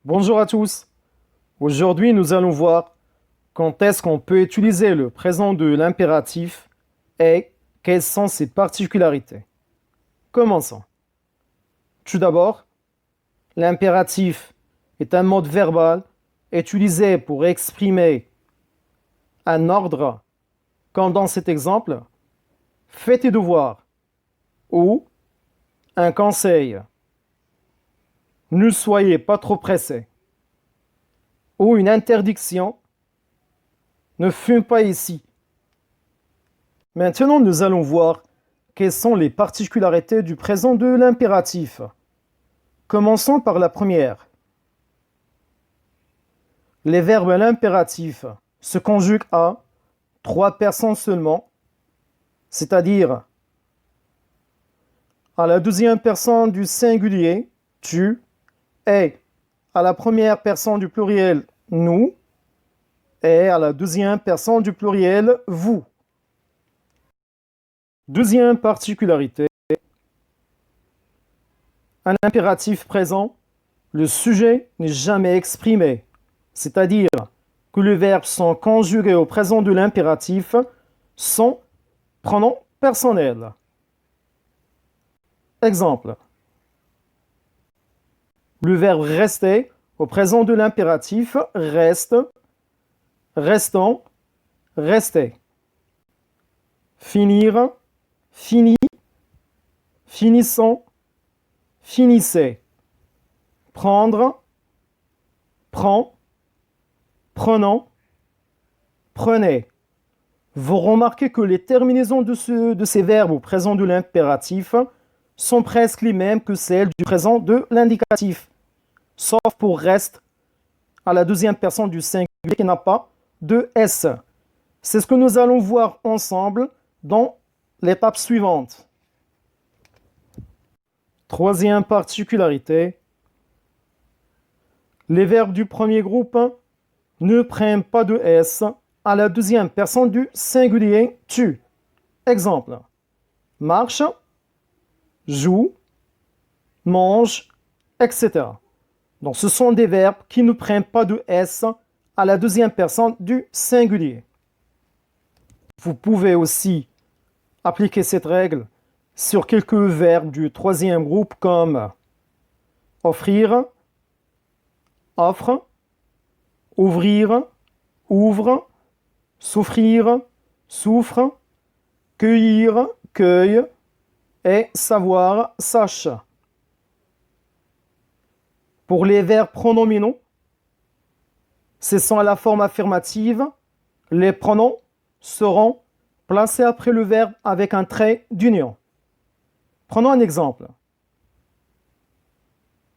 Bonjour à tous. Aujourd'hui, nous allons voir quand est-ce qu'on peut utiliser le présent de l'impératif et quelles sont ses particularités. Commençons. Tout d'abord, l'impératif est un mode verbal utilisé pour exprimer un ordre, comme dans cet exemple, fais tes devoirs ou un conseil. Ne soyez pas trop pressés. Ou une interdiction. Ne fume pas ici. Maintenant, nous allons voir quelles sont les particularités du présent de l'impératif. Commençons par la première. Les verbes à l'impératif se conjuguent à 3 personnes seulement, c'est-à-dire à la deuxième personne du singulier, tu, et à la première personne du pluriel, nous, et à la deuxième personne du pluriel, vous. Deuxième particularité, un impératif présent, le sujet n'est jamais exprimé, c'est-à-dire que les verbes sont conjugués au présent de l'impératif sans pronom personnel. Exemple. Le verbe rester au présent de l'impératif reste, restant, restait. Finir, fini, finissant, finissait. Prendre, prend, prenant, prenait. Vous remarquez que les terminaisons de ces verbes au présent de l'impératif sont presque les mêmes que celles du présent de l'indicatif, sauf pour reste à la deuxième personne du singulier qui n'a pas de S. C'est ce que nous allons voir ensemble dans l'étape suivante. Troisième particularité, les verbes du premier groupe ne prennent pas de S à la deuxième personne du singulier tu. Exemple, marche, joue, mange, etc. Donc ce sont des verbes qui ne prennent pas de S à la deuxième personne du singulier. Vous pouvez aussi appliquer cette règle sur quelques verbes du troisième groupe comme offrir, offre, ouvrir, ouvre, souffrir, souffre, cueillir, cueille et savoir, sache. Pour les verbes pronominaux, ce sont à la forme affirmative, les pronoms seront placés après le verbe avec un trait d'union. Prenons un exemple.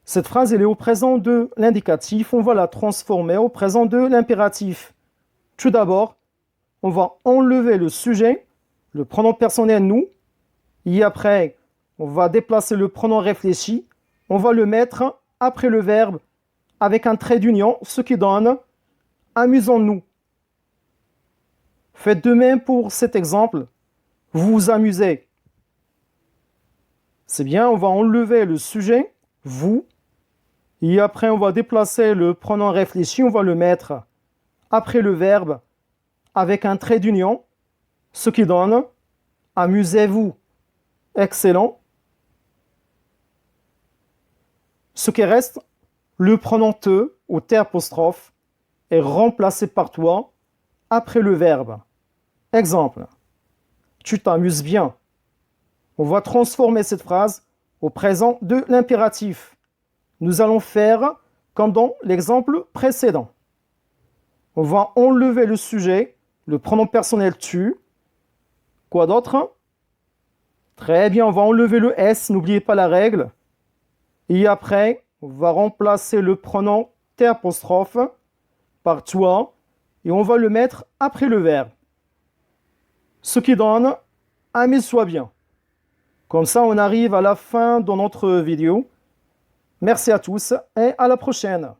Cette phrase elle est au présent de l'indicatif, on va la transformer au présent de l'impératif. Tout d'abord, on va enlever le sujet, le pronom personnel nous, et après, on va déplacer le pronom réfléchi, on va le mettre après le verbe avec un trait d'union, ce qui donne amusons-nous. Faites de même pour cet exemple. Vous vous amusez. C'est bien, on va enlever le sujet, vous, et après on va déplacer le pronom réfléchi, on va le mettre après le verbe avec un trait d'union, ce qui donne amusez-vous. Excellent. Ce qui reste, le pronom te ou T' est remplacé par toi après le verbe. Exemple, tu t'amuses bien. On va transformer cette phrase au présent de l'impératif. Nous allons faire comme dans l'exemple précédent. On va enlever le sujet, le pronom personnel tu. Quoi d'autre? Très bien, on va enlever le S, n'oubliez pas la règle. Et après, on va remplacer le pronom T' par toi et on va le mettre après le verbe. Ce qui donne amuse-toi bien. Comme ça, on arrive à la fin de notre vidéo. Merci à tous et à la prochaine.